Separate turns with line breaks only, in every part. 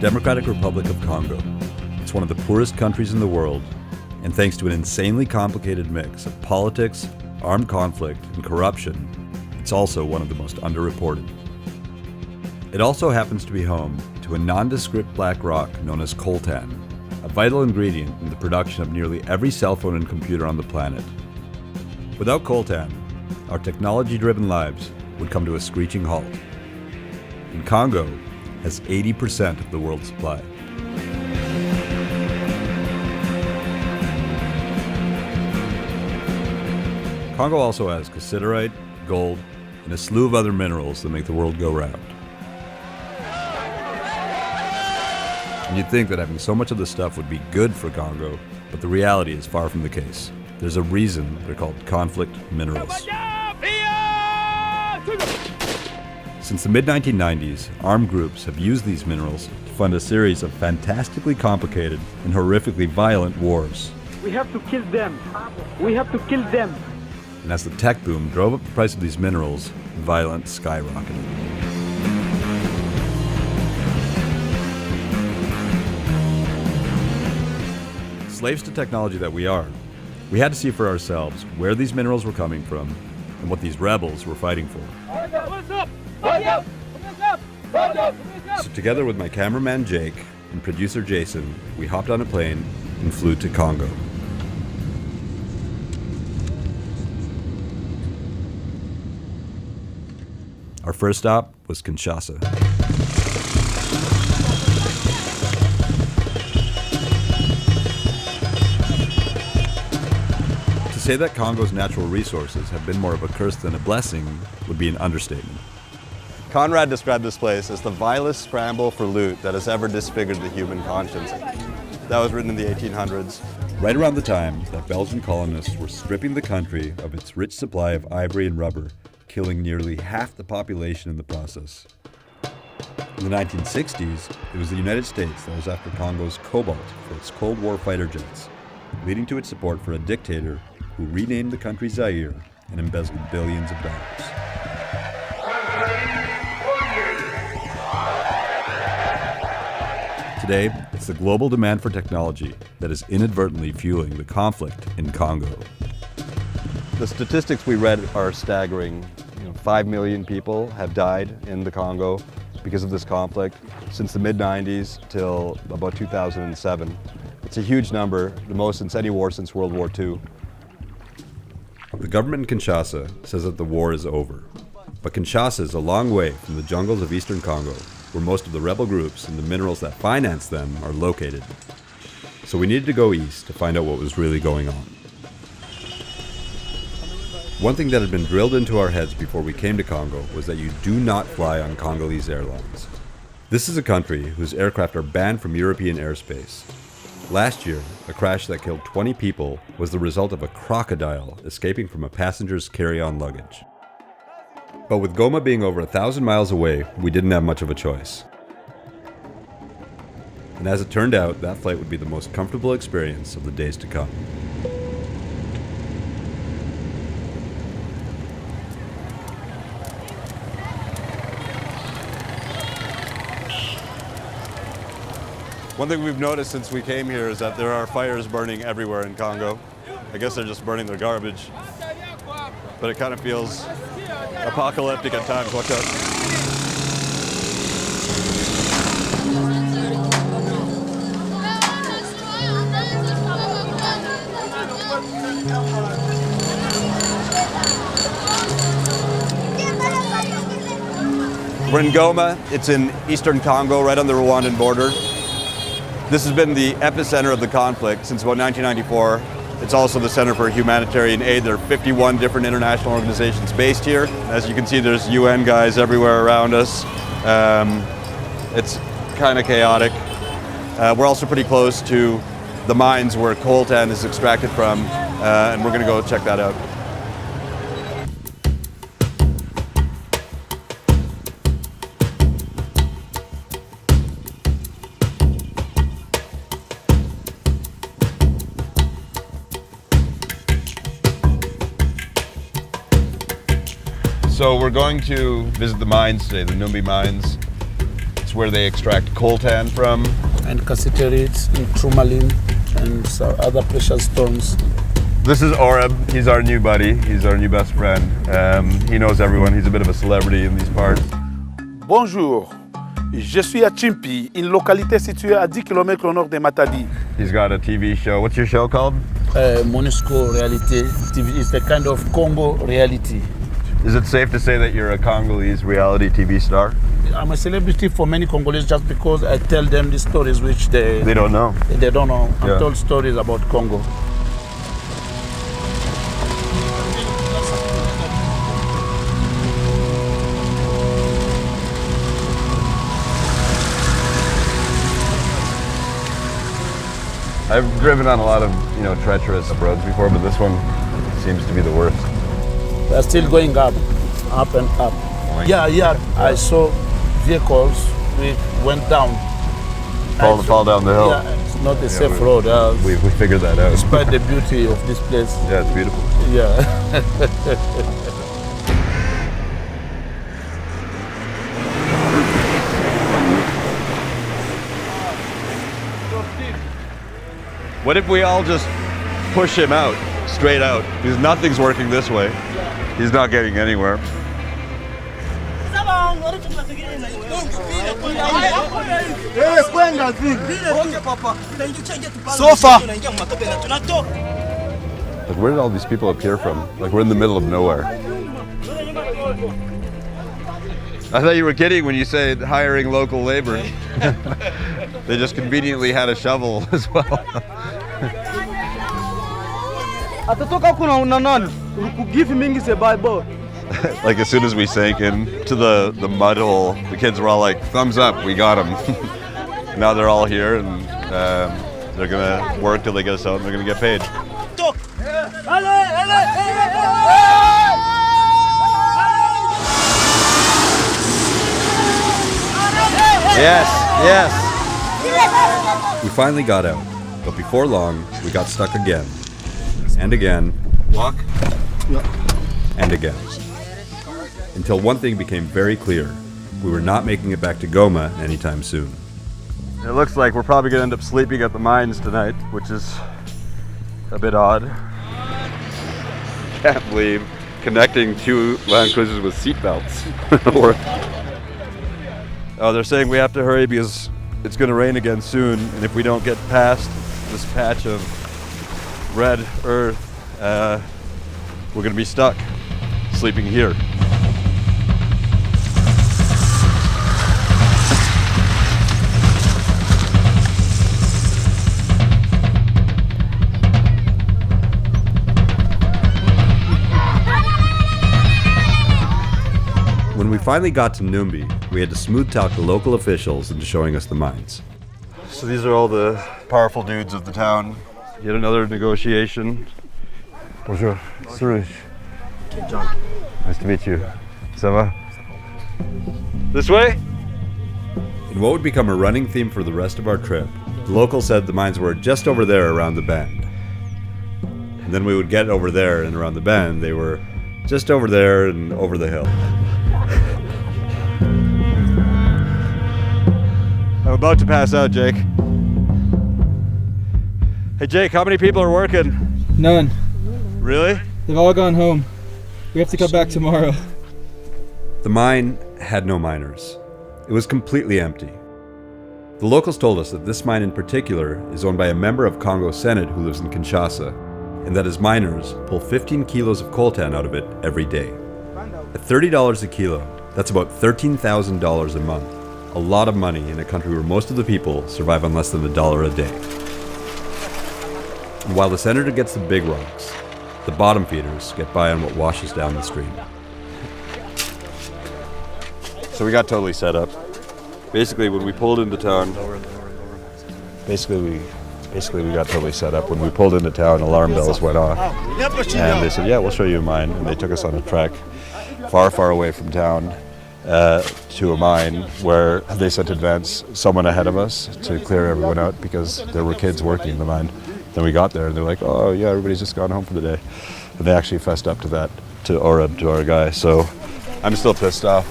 Democratic Republic of Congo. It's one of the poorest countries in the world, and thanks to an insanely complicated mix of politics, armed conflict, and corruption, it's also one of the most underreported. It also happens to be home to a nondescript black rock known as coltan, a vital ingredient in the production of nearly every cell phone and computer on the planet. Without coltan, our technology-driven lives would come to a screeching halt. And Congo has 80% of the world's supply. Congo also has cassiterite, gold, and a slew of other minerals that make the world go round. And you'd think that having so much of this stuff would be good for Congo, but the reality is far from the case. There's a reason they're called conflict minerals. Since the mid-1990s, armed groups have used these minerals to fund a series of fantastically complicated and horrifically violent wars.
We have to kill them. We have to kill them.
And as the tech boom drove up the price of these minerals, violence skyrocketed. Slaves to technology that we are, we had to see for ourselves where these minerals were coming from and what these rebels were fighting for. So together with my cameraman Jake and producer Jason, we hopped on a plane and flew to Congo. Our first stop was Kinshasa. To say that Congo's natural resources have been more of a curse than a blessing would be an understatement.
Conrad described this place as the vilest scramble for loot that has ever disfigured the human conscience. That was written in the 1800s.
Right around the time that Belgian colonists were stripping the country of its rich supply of ivory and rubber, killing nearly half the population in the process. In the 1960s, it was the United States that was after Congo's cobalt for its Cold War fighter jets, leading to its support for a dictator who renamed the country Zaire and embezzled billions of dollars. Today, it's the global demand for technology that is inadvertently fueling the conflict in Congo.
The statistics we read are staggering. 5 million people have died in the Congo because of this conflict since the mid-90s till about 2007. It's a huge number, the most since any war since World War II.
The government in Kinshasa says that the war is over. But Kinshasa is a long way from the jungles of eastern Congo, where most of the rebel groups and the minerals that finance them are located. So we needed to go east to find out what was really going on. One thing that had been drilled into our heads before we came to Congo was that you do not fly on Congolese airlines. This is a country whose aircraft are banned from European airspace. Last year, a crash that killed 20 people was the result of a crocodile escaping from a passenger's carry-on luggage. But with Goma being over 1,000 miles away, we didn't have much of a choice. And as it turned out, that flight would be the most comfortable experience of the days to come.
One thing we've noticed since we came here is that there are fires burning everywhere in Congo. I guess they're just burning their garbage. But it kind of feels apocalyptic at times. Watch out. We're in Goma. It's in eastern Congo, right on the Rwandan border. This has been the epicenter of the conflict since about 1994. It's also the center for humanitarian aid. There are 51 different international organizations based here. As you can see, there's UN guys everywhere around us. It's kind of chaotic. We're also pretty close to the mines where coltan is extracted from, and we're going to go check that out. So we're going to visit the mines today, the Numbi mines. It's That's where they extract coltan from.
And cassiterite and tourmaline and some other precious stones.
This is Oreb. He's our new buddy. He's our new best friend. He knows everyone. He's a bit of a celebrity in these parts.
Bonjour, je suis à Chimpi, une localité située à 10 km au nord de Matadi.
He's got a TV show. What's your show called?
Monisco Reality TV is the kind of Congo reality.
Is it safe to say that you're a Congolese reality TV star?
I'm a celebrity for many Congolese just because I tell them the stories which they
don't know.
They don't know.
Yeah.
I told stories about Congo.
I've driven on a lot of, treacherous roads before, but this one seems to be the worst.
They're still going up and up. Yeah. I saw vehicles which went down.
Fall down the hill.
Yeah, it's not a safe road.
We figured that out.
Despite the beauty of this place.
Yeah, it's beautiful.
Yeah.
What if we all just push him out, straight out? Because nothing's working this way. He's not getting anywhere.
So far.
Like, where did all these people appear from? Like, we're in the middle of nowhere. I thought you were kidding when you said hiring local labor. They just conveniently had a shovel as well. Like, as soon as we sank into the mud hole, the kids were all like, thumbs up, we got them. Now they're all here and they're gonna work till they get us out and they're gonna get paid. Yes.
We finally got out, but before long, we got stuck again. And again.
Walk?
And again. Until one thing became very clear. We were not making it back to Goma anytime soon.
It looks like we're probably gonna end up sleeping at the mines tonight, which is a bit odd. Can't believe connecting two Land Cruisers with seatbelts. Oh, they're saying we have to hurry because it's going to rain again soon, and if we don't get past this patch of red earth, we're going to be stuck sleeping here.
When we finally got to Numbi, we had to smooth talk the local officials into showing us the mines.
So these are all the powerful dudes of the town. Yet another negotiation. Bonjour, Suresh.
John.
Nice to meet you. Ça va? This way?
In what would become a running theme for the rest of our trip, the locals said the mines were just over there around the bend. And then we would get over there and around the bend, they were just over there and over the hill.
I'm about to pass out, Jake. Hey Jake, how many people are working?
None.
Really?
They've all gone home. We have to come back tomorrow.
The mine had no miners. It was completely empty. The locals told us that this mine in particular is owned by a member of Congo's Senate who lives in Kinshasa, and that his miners pull 15 kilos of coltan out of it every day. At $30 a kilo, that's about $13,000 a month. A lot of money in a country where most of the people survive on less than $1 a day. And while the senator gets the big rocks, the bottom feeders get by on what washes down the stream.
So we got totally set up. Basically, when we pulled into town, basically we got totally set up. When we pulled into town, alarm bells went off, and they said, "Yeah, we'll show you a mine." And they took us on a trek, far, far away from town, to a mine where they sent advance someone ahead of us to clear everyone out because there were kids working in the mine. Then we got there and they're like, "Oh yeah, everybody's just gone home for the day," and they actually fessed up to that, to Oreb, to our guy. So I'm still pissed off.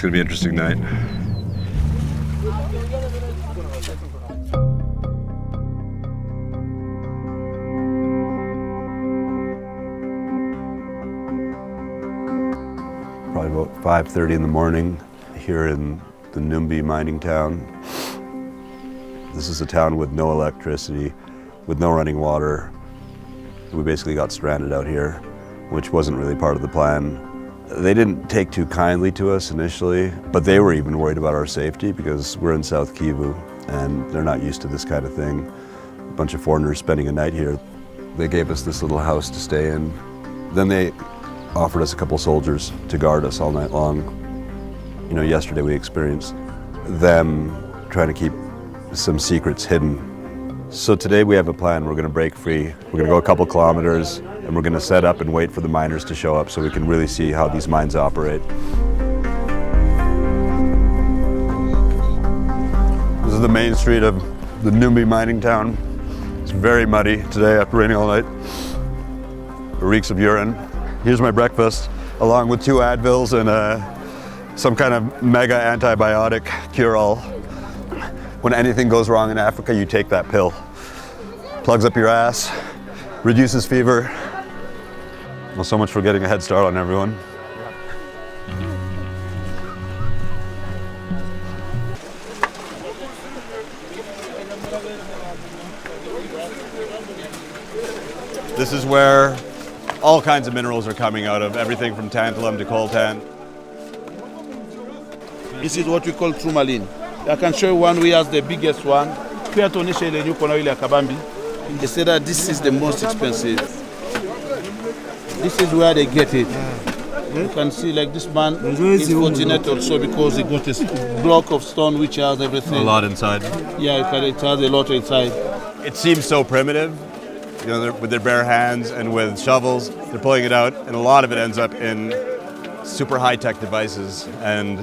It's going to be an interesting night. Probably about 5:30 in the morning here in the Numbi mining town. This is a town with no electricity, with no running water. We basically got stranded out here, which wasn't really part of the plan. They didn't take too kindly to us initially, but they were even worried about our safety because we're in South Kivu and they're not used to this kind of thing. A bunch of foreigners spending a night here. They gave us this little house to stay in. Then they offered us a couple soldiers to guard us all night long. You know, yesterday we experienced them trying to keep some secrets hidden. So today we have a plan. We're going to break free. We're going to go a couple kilometers and we're going to set up and wait for the miners to show up so we can really see how these mines operate. This is the main street of the Numbi mining town. It's very muddy today after raining all night. It reeks of urine. Here's my breakfast, along with 2 Advils and some kind of mega antibiotic cure-all. When anything goes wrong in Africa, you take that pill. Plugs up your ass, reduces fever. Well, so much for getting a head start on everyone. This is where all kinds of minerals are coming out of, everything from tantalum to coltan.
This is what we call tourmaline. I can show you one we has the biggest one. They say that this is the most expensive. This is where they get it. You can see like this man is fortunate also because he got a block of stone which has everything.
A lot inside.
Yeah, it has a lot inside.
It seems so primitive. You know, with their bare hands and with shovels, they're pulling it out, and a lot of it ends up in super high-tech devices. And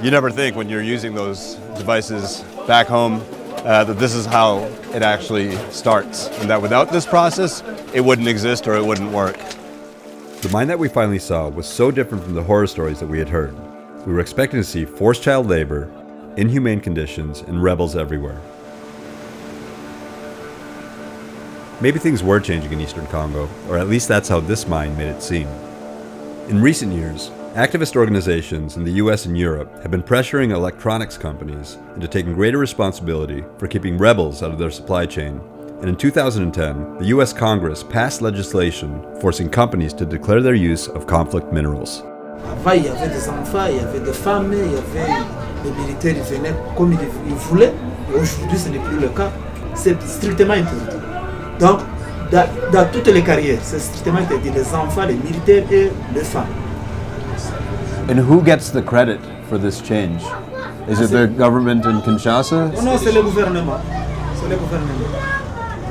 you never think when you're using those devices back home that this is how it actually starts, and that without this process, it wouldn't exist or it wouldn't work.
The mine that we finally saw was so different from the horror stories that we had heard. We were expecting to see forced child labor, inhumane conditions, and rebels everywhere. Maybe things were changing in eastern Congo, or at least that's how this mine made it seem. In recent years, activist organizations in the US and Europe have been pressuring electronics companies into taking greater responsibility for keeping rebels out of their supply chain. And in 2010, the US Congress passed legislation forcing companies to declare their use of conflict minerals.
Avant, il y avait des enfants, il y avait des femmes, il y avait les militaires, ils venaient comme ils voulaient. Et aujourd'hui, ce n'est plus le cas. C'est strictement interdit. Donc, dans toutes les carrières, c'est strictement interdit. Les enfants, les militaires et les femmes.
And who gets the credit for this change? Is it the government in Kinshasa?
Non, c'est le gouvernement. C'est le gouvernement.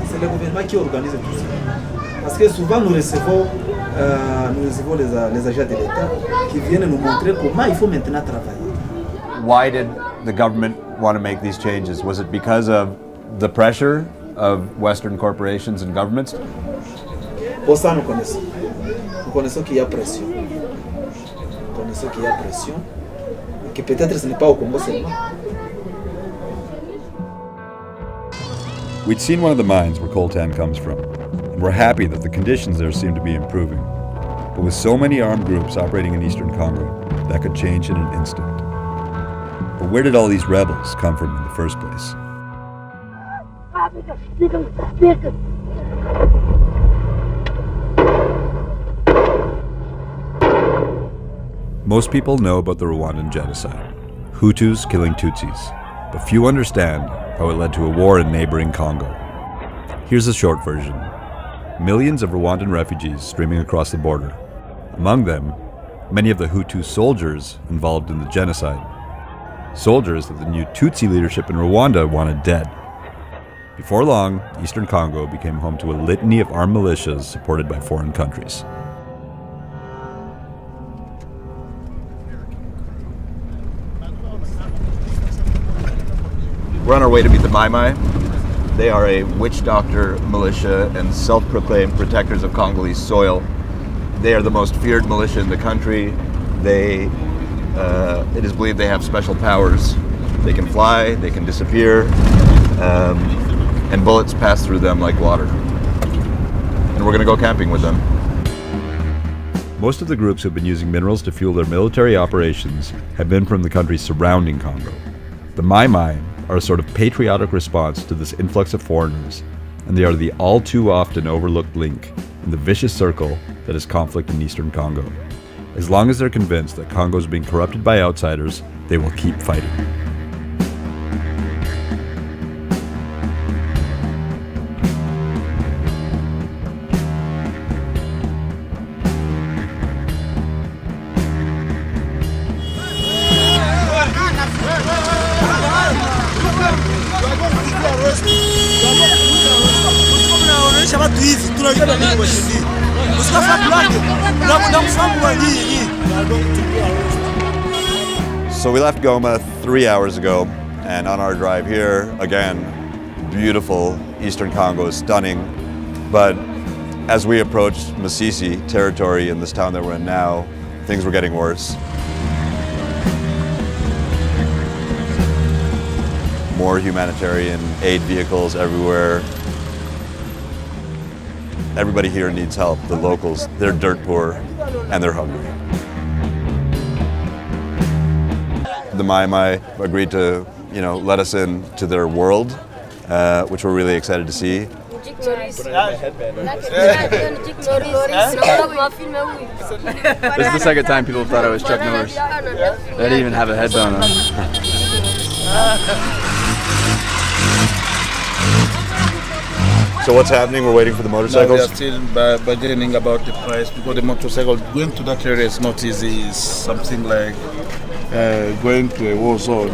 C'est le gouvernement qui organise tout ça. Parce que souvent, nous recevons les agents de l'État qui viennent nous montrer comment il faut maintenant travailler.
Why did the government want to make these changes? Was it because of the pressure of Western corporations and governments?
Pour ça, nous connaissons. Nous connaissons qu'il y a pression. Nous connaissons qu'il y a pression. Et que peut-être ce n'est pas au Congo seulement.
We'd seen one of the mines where coltan comes from, and we're happy that the conditions there seem to be improving. But with so many armed groups operating in eastern Congo, that could change in an instant. But where did all these rebels come from in the first place? Most people know about the Rwandan genocide, Hutus killing Tutsis, but few understand how it led to a war in neighboring Congo. Here's a short version. Millions of Rwandan refugees streaming across the border. Among them, many of the Hutu soldiers involved in the genocide. Soldiers that the new Tutsi leadership in Rwanda wanted dead. Before long, eastern Congo became home to a litany of armed militias supported by foreign countries.
We're on our way to meet the Mai Mai. They are a witch doctor militia and self-proclaimed protectors of Congolese soil. They are the most feared militia in the country. They It is believed they have special powers. They can fly, they can disappear, and bullets pass through them like water. And we're going to go camping with them.
Most of the groups who have been using minerals to fuel their military operations have been from the countries surrounding Congo. The Mai Mai are a sort of patriotic response to this influx of foreigners, and they are the all too often overlooked link in the vicious circle that is conflict in eastern Congo. As long as they're convinced that Congo is being corrupted by outsiders, they will keep fighting.
So we left Goma 3 hours ago, and on our drive here, again, beautiful eastern Congo is stunning. But as we approached Masisi territory in this town that we're in now, things were getting worse. More humanitarian aid vehicles everywhere. Everybody here needs help. The locals, they're dirt poor and they're hungry. The Mai Mai agreed to, let us in to their world, which we're really excited to see.
This is the second time people thought I was Chuck Norris. I didn't even have a headband on.
So what's happening? We're waiting for the motorcycles?
We are still bargaining about the price because the motorcycle going to that area is not easy. It's something like going to a war zone.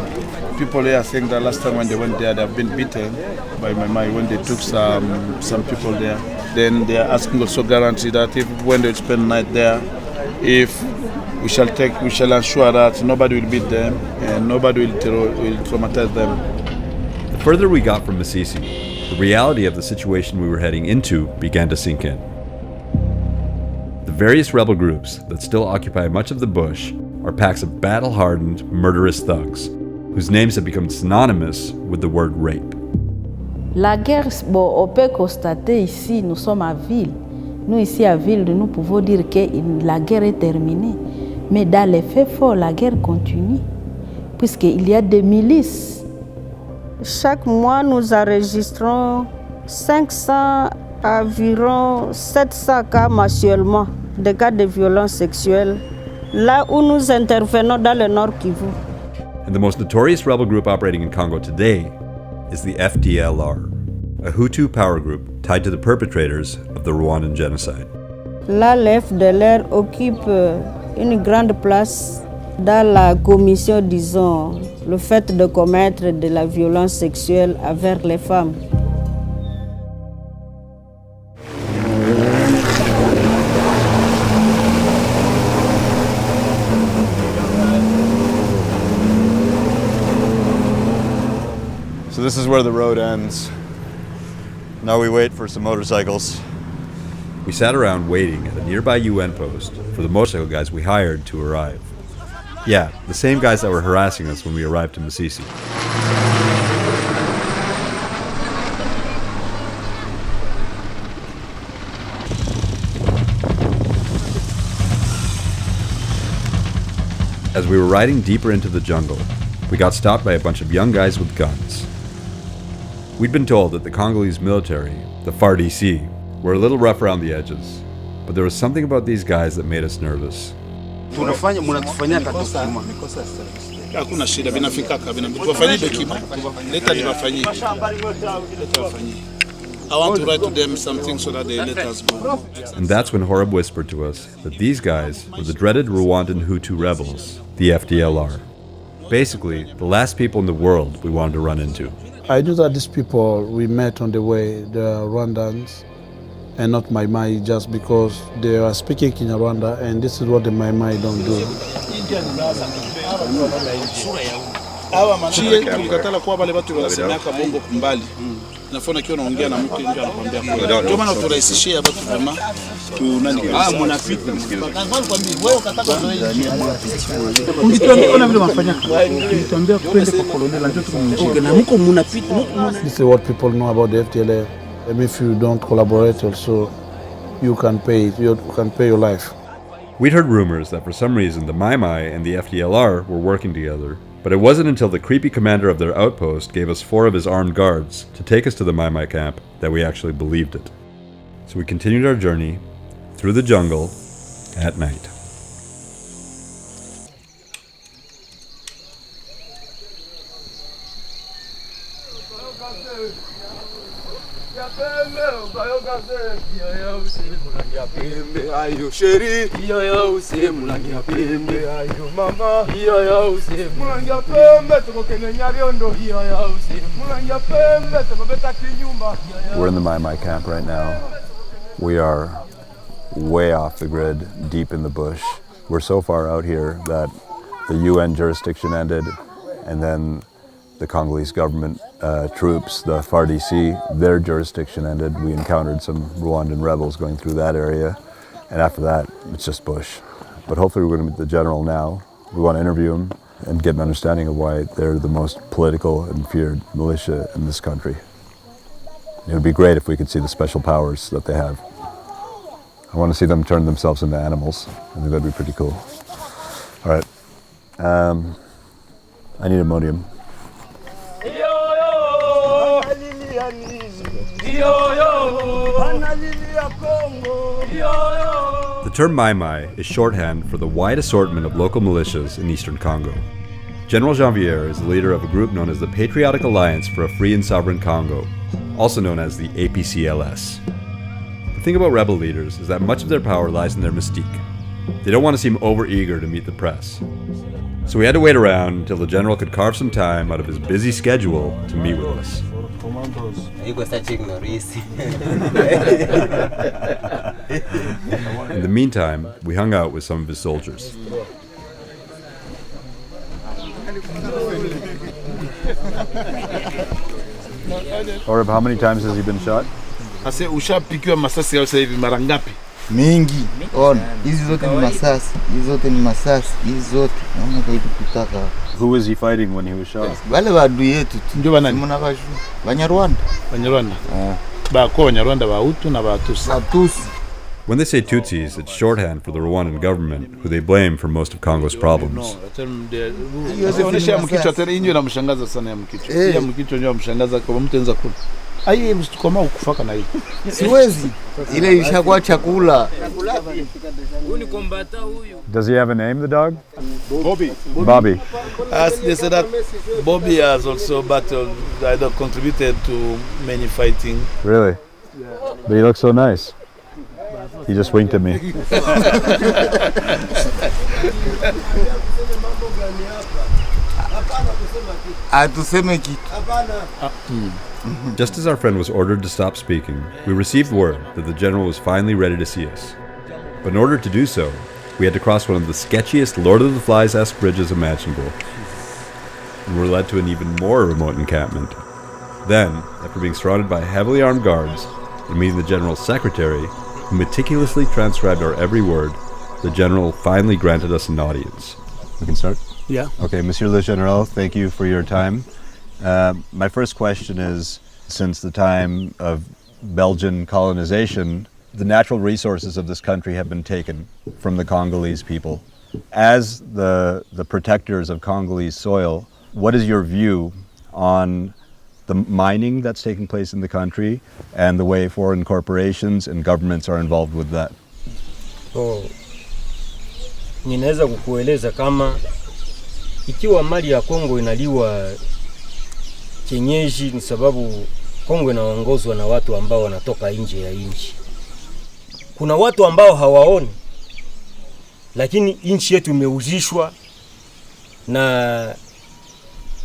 People here are saying that last time when they went there, they've been beaten by Mai Mai when they took some people there. Then they are asking also guarantee that if when they spend night there, if we shall ensure that nobody will beat them and nobody will traumatize them.
The further we got from Masisi, the reality of the situation we were heading into began to sink in. The various rebel groups that still occupy much of the bush are packs of battle-hardened, murderous thugs, whose names have become synonymous with the word rape.
La guerre, bon, on peut constater ici, nous sommes à Ville. Nous ici à Ville, nous pouvons dire que la guerre est terminée. Mais dans les faits forts, la guerre continue, puisqu'il y a des milices. Chaque mois, nous enregistrons 500 à environ 700 cas mensuellement de cas de violence sexuelle, là où nous intervenons dans le Nord Kivu.
And the most notorious rebel group operating in Congo today is the FDLR, a Hutu power group tied to the perpetrators of the Rwandan genocide.
Là, le FDLR occupe une grande place dans la commission, disons, le fait de commettre de la violence sexuelle envers les femmes.
So this is where the road ends. Now we wait for some motorcycles.
We sat around waiting at a nearby UN post for the motorcycle guys we hired to arrive. Yeah, the same guys that were harassing us when we arrived in Masisi. As we were riding deeper into the jungle, we got stopped by a bunch of young guys with guns. We'd been told that the Congolese military, the FARDC, were a little rough around the edges, but there was something about these guys that made us nervous.
Hakuna shida, vinafikaka, wafanyie document. Leta niwafanyie. I want to write to them something so that they let us go.
And that's when Horeb whispered to us that these guys were the dreaded Rwandan Hutu rebels, the FDLR. Basically, the last people in the world we wanted to run into.
I knew that these people we met on the way, the Rwandans, and not Mai Mai, just because they are speaking Kinyarwanda, and this is what the Mai Mai don't do. nafona kiona ongea na mtu nje anakuambia kwa. Ndio maana turahisishia watu kama tu nani mnapita. Kwanza kwambia wewe ukataka zoezi. Ungituambia ona vile mnafanya. Ungituambia twende kwa colonel ndio tukumjike na mko mnapita.
This is what people know about the FDLR. And if you don't collaborate also you can pay your life.
We'd heard rumors that for some reason the Mai Mai and the FDLR were working together, but it wasn't until the creepy commander of their outpost gave us 4 of his armed guards to take us to the Mai Mai camp that we actually believed it. So we continued our journey through the jungle at night. We're in the Mai Mai camp right now. We are way off the grid, deep in the bush. We're so far out here that the UN jurisdiction ended, and then the Congolese government troops, the FARDC, their jurisdiction ended. We encountered some Rwandan rebels going through that area, and after that, it's just bush. But hopefully we're going to meet the general now. We want to interview him and get an understanding of why they're the most political and feared militia in this country. It would be great if we could see the special powers that they have. I want to see them turn themselves into animals. I think that'd be pretty cool. All right. I need Imodium. The term Mai Mai is shorthand for the wide assortment of local militias in eastern Congo. General Janvier is the leader of a group known as the Patriotic Alliance for a Free and Sovereign Congo, also known as the APCLS. The thing about rebel leaders is that much of their power lies in their mystique. They don't want to seem overeager to meet the press. So we had to wait around until the general could carve some time out of his busy schedule to meet with us. In the meantime, we hung out with some of his soldiers. Orab, how many times has he been shot?
Ase ushapikiwa masasi yao sasa hivi mara ngapi?
Mingi. On, hizi zote ni masasi. Hizi zote ni masasi. Hizi zote. Naona kaitu kutaka.
Who was he fighting when he was shot?
Wale wadu yetu tu.
Ndio banani?
Mnakashu. Banyarwanda.
Banyarwanda. Ba ko Banyarwanda ba Hutu na ba Tutsi.
Tutsi.
When they say Tutsis, it's shorthand for the Rwandan government, who they blame for most of Congo's problems.
Onesha mkichwa tena inyo na mshangaza sana ya mkichwa. Ya mkichwa ndio mshangaza kwa mtu anza kula. Ai mstukoma ukufaka na hii.
Siwezi. Ile ishakuwa chakula.
Does he have a name, the dog?
Bobby.
Bobby.
As they said that Bobby has also battled, either contributed to many fighting.
Really? But he looks so nice. He just winked at me. Just as our friend was ordered to stop speaking, we received word that the general was finally ready to see us. But in order to do so, we had to cross one of the sketchiest Lord of the Flies-esque bridges imaginable. And were led to an even more remote encampment. Then, after being surrounded by heavily armed guards and meeting the general's secretary, who meticulously transcribed our every word, the general finally granted us an audience. We can start?
Yeah.
Okay, Monsieur le General, thank you for your time. My first question is, since the time of Belgian colonization, the natural resources of this country have been taken from the Congolese people. As the protectors of Congolese soil, what is your view on the mining that's taking place in the country and the way foreign corporations and governments are involved with that?
Ninaweza kukueleza kama ikiwa mali ya Kongo inaliwa kienyeji ni sababu Kongo inaongozwa na watu ambao wanatoka nje ya nchi. Kuna watu ambao hawaoni, lakini nchi yetu imeuzishwa na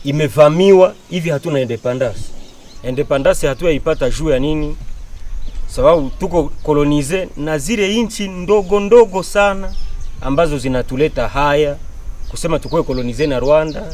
imevamiwa, hivi hatuna independence. Independence hatuyaipata juu ya nini? Sababu tuko kolonize na zile nchi ndogo ndogo sana ambazo zinatuleta haya kusema tukue kolonize na Rwanda.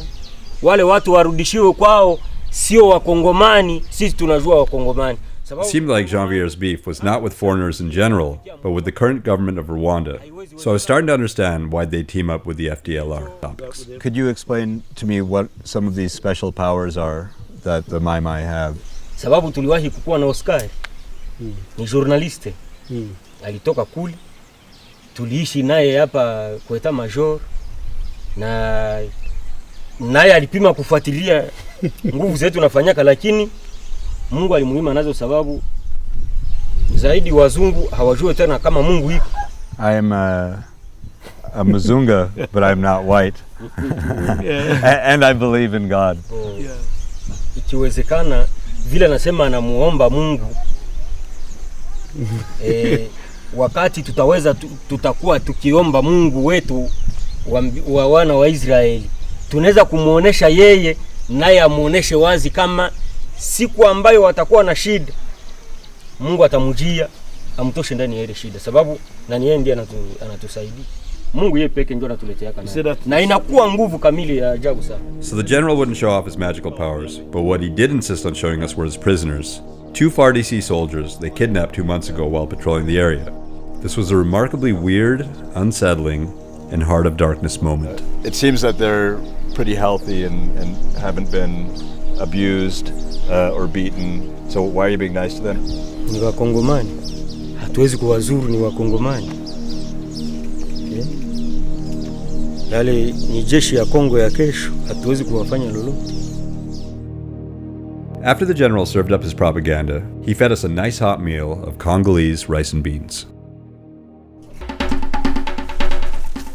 Wale watu warudishiwe kwao sio Wakongomani, sisi tunajua Wakongomani.
It seemed like Janvier's beef was not with foreigners in general, but with the current government of Rwanda. So I was starting to understand why they team up with the FDLR topics.
Could you explain to me what some of these special powers are that the Mai Mai have?
Sababu tuliwahi kukuwa na Oscar. Ni journaliste. Alitoka kule. Tuliishi naye hapa kwa Etat Major na naye alipima kufuatilia nguvu zetu nafanyaka, lakini Mungu alimuhima nazo sababu zaidi wazungu hawajue tena kama Mungu iko.
I am a Mzunga, but I'm not white. And I believe in God.
Ikiwezekana vile nasema anamuomba Mungu wakati tutaweza tutakuwa tukiomba Mungu wetu wa wana wa Israeli, tunaweza kumuonesha yeye naye amuoneshe wazi kama siku ambayo watakuwa na shida Mungu atamujia amtoshe ndani ya ile shida, sababu nani yeye ndiye anatusaidia. Mungu yeye pekee ndio anatuletea kana na inakuwa nguvu kamili ya ajabu sana.
So the general wouldn't show off his magical powers, but what he did insist on showing us were his prisoners. 2 FARDC soldiers they kidnapped 2 months ago while patrolling the area. This was a remarkably weird, unsettling, and heart of darkness moment.
It seems that they're pretty healthy and haven't been abused or beaten. So why are you being nice to them?
Ni Wakongomani. Hatuwezi kuwazuru, ni Wakongomani. Okay. Yale ni jeshi ya Kongo ya kesho, hatuwezi kuwafanya lolote.
After the general served up his propaganda, he fed us a nice hot meal of Congolese rice and beans.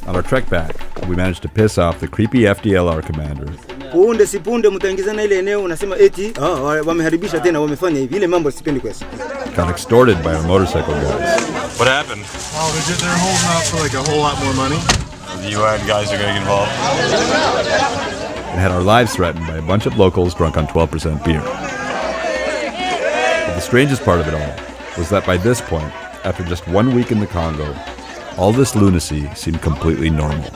On our trek back, we managed to piss off the creepy FDLR commander.
Punde si punde mtaingizana ile eneo unasema eti wameharibisha tena wamefanya hivi, ile mambo sipendi kwa sasa.
Got extorted by our motorcycle guys.
What happened? Oh, they're holding out for like a whole lot more money. The UN guys are getting involved.
And had our lives threatened by a bunch of locals drunk on 12% beer. But the strangest part of it all was that by this point, after just 1 week in the Congo, all this lunacy seemed completely normal.